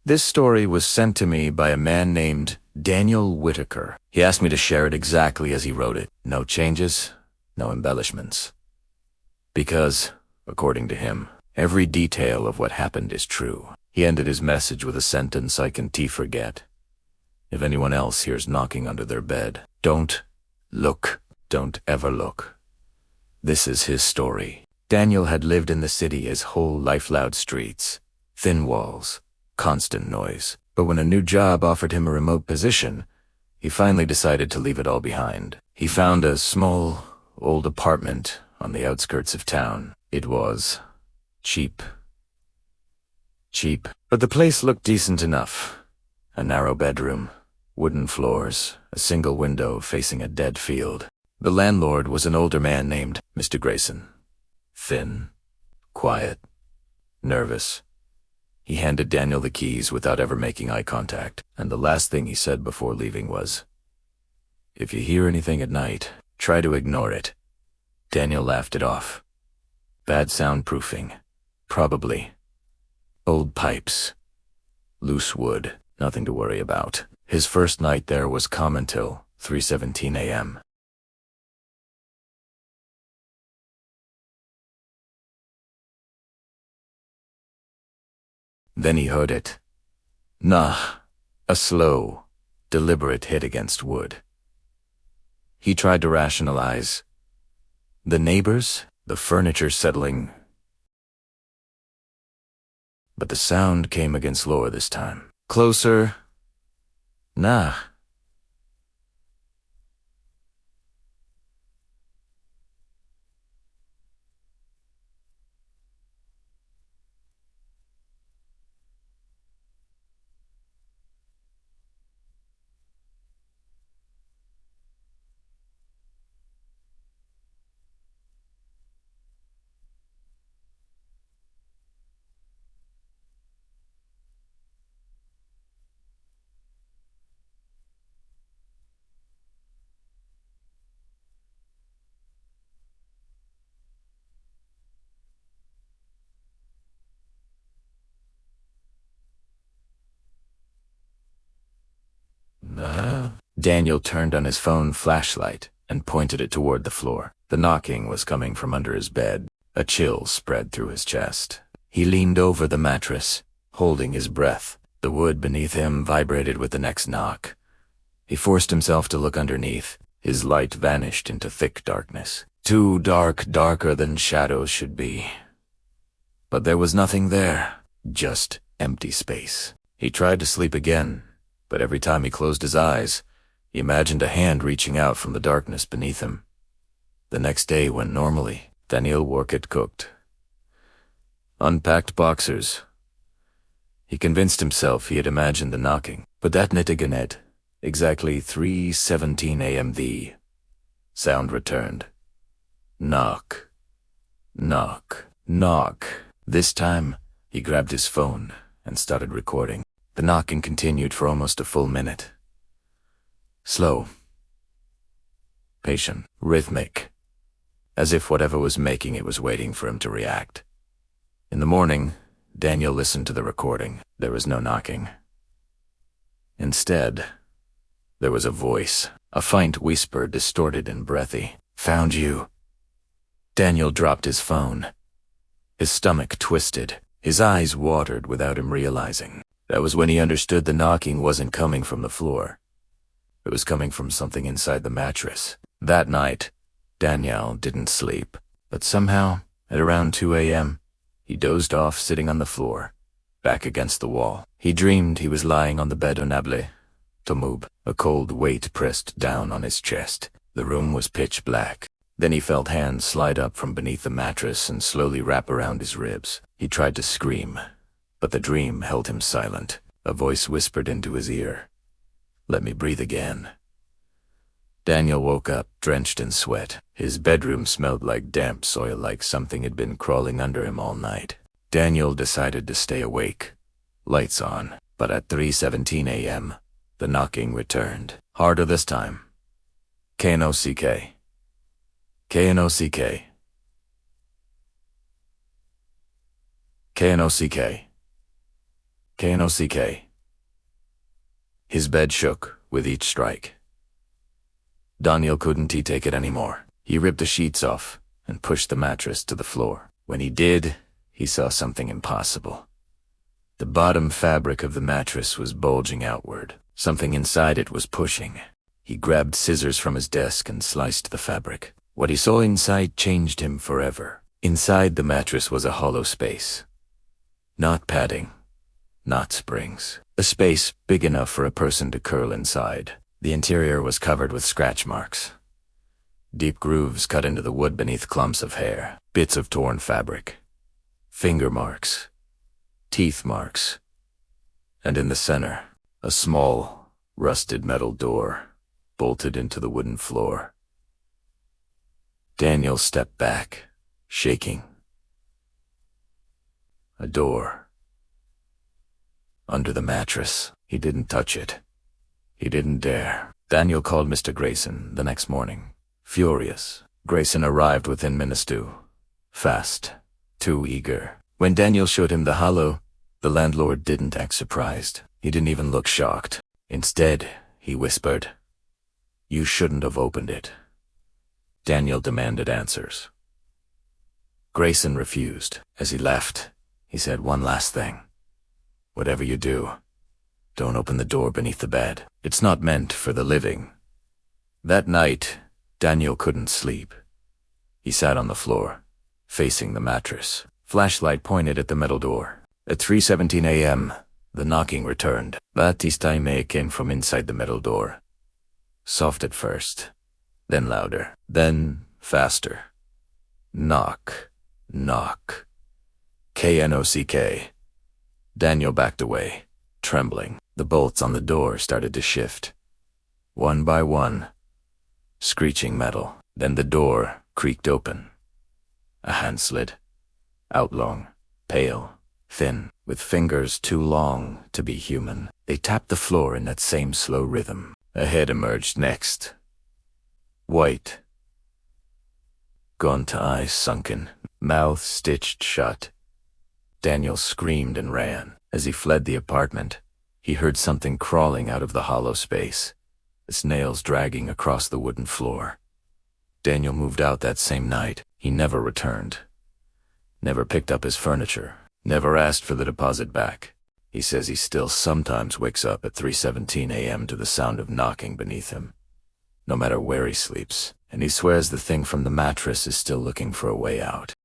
This story was sent to me by a man named Daniel Whitaker. He asked me to share it exactly as he wrote it. No changes, no embellishments. Because, according to him, every detail of what happened is true. He ended his message with a sentence I can forget. If anyone else hears knocking under their bed, don't look. Don't ever look. This is his story. Daniel had lived in the city his whole life. Loud streets, thin walls, constant noise. But when a new job offered him a remote position, he finally decided to leave it all behind. He found a small, old apartment on the outskirts of town. It was cheap. But the place looked decent enough. A narrow bedroom, wooden floors, a single window facing a dead field. The landlord was an older man named Mr. Grayson. Thin, quiet, nervous. He handed Daniel the keys without ever making eye contact, and the last thing he said before leaving was, "If you hear anything at night, try to ignore it." Daniel laughed it off. Bad soundproofing. Probably. Old pipes. Loose wood. Nothing to worry about. His first night there was calm until 3:17 a.m. Then he heard it. Nah. A slow, deliberate hit against wood. He tried to rationalize. The neighbors, the furniture settling. But the sound came against lower this time. Closer. Nah. Daniel turned on his phone flashlight and pointed it toward the floor. The knocking was coming from under his bed. A chill spread through his chest. He leaned over the mattress, holding his breath. The wood beneath him vibrated with the next knock. He forced himself to look underneath. His light vanished into thick darkness. Too dark, darker than shadows should be. But there was nothing there, just empty space. He tried to sleep again, but every time he closed his eyes, he imagined a hand reaching out from the darkness beneath him. The next day went normally. Daniel Workett cooked. Unpacked boxers. He convinced himself he had imagined the knocking, but that night again at exactly 3:17 a.m. the sound returned. Knock. Knock. Knock. This time, he grabbed his phone and started recording. The knocking continued for almost a full minute. Slow. Patient. Rhythmic. As if whatever was making it was waiting for him to react. In the morning, Daniel listened to the recording. There was no knocking. Instead, there was a voice, a faint whisper distorted and breathy. "Found you." Daniel dropped his phone. His stomach twisted. His eyes watered without him realizing. That was when he understood the knocking wasn't coming from the floor. It was coming from something inside the mattress. That night, Daniel didn't sleep, but somehow, at around 2 a.m., he dozed off sitting on the floor, back against the wall. He dreamed he was lying on the bed Onable, Tomub. A cold weight pressed down on his chest. The room was pitch black. Then he felt hands slide up from beneath the mattress and slowly wrap around his ribs. He tried to scream, but the dream held him silent. A voice whispered into his ear, "Let me breathe again." Daniel woke up, drenched in sweat. His bedroom smelled like damp soil, like something had been crawling under him all night. Daniel decided to stay awake. Lights on, but at 3:17 a.m., the knocking returned. Harder this time. K-N-O-C-K. K-N-O-C-K. K-N-O-C-K. Knock. His bed shook with each strike. Daniel couldn't take it anymore. He ripped the sheets off and pushed the mattress to the floor. When he did, he saw something impossible. The bottom fabric of the mattress was bulging outward. Something inside it was pushing. He grabbed scissors from his desk and sliced the fabric. What he saw inside changed him forever. Inside the mattress was a hollow space. Not padding, not springs. A space big enough for a person to curl inside. The interior was covered with scratch marks. Deep grooves cut into the wood beneath clumps of hair, bits of torn fabric, finger marks, teeth marks, and in the center, a small, rusted metal door bolted into the wooden floor. Daniel stepped back, shaking. A door. Under the mattress. He didn't touch it. He didn't dare. Daniel called Mr. Grayson the next morning. Furious, Grayson arrived within minutes. Fast, too eager. When Daniel showed him the hollow, the landlord didn't act surprised. He didn't even look shocked. Instead, he whispered, "You shouldn't have opened it." Daniel demanded answers. Grayson refused. As he left, he said one last thing. "Whatever you do, don't open the door beneath the bed. It's not meant for the living." That night, Daniel couldn't sleep. He sat on the floor, facing the mattress. Flashlight pointed at the metal door. At 3:17 a.m., the knocking returned. But this time it came from inside the metal door. Soft at first, then louder, then faster. Knock, knock. Knock. Daniel backed away, trembling. The bolts on the door started to shift. One by one, screeching metal. Then the door creaked open. A hand slid, out long, pale, thin, with fingers too long to be human. They tapped the floor in that same slow rhythm. A head emerged next. White. Gaunt eyes sunken, mouth stitched shut. Daniel screamed and ran. As he fled the apartment, he heard something crawling out of the hollow space, its nails dragging across the wooden floor. Daniel moved out that same night. He never returned. Never picked up his furniture. Never asked for the deposit back. He says he still sometimes wakes up at 3:17 a.m. to the sound of knocking beneath him, no matter where he sleeps, and he swears the thing from the mattress is still looking for a way out.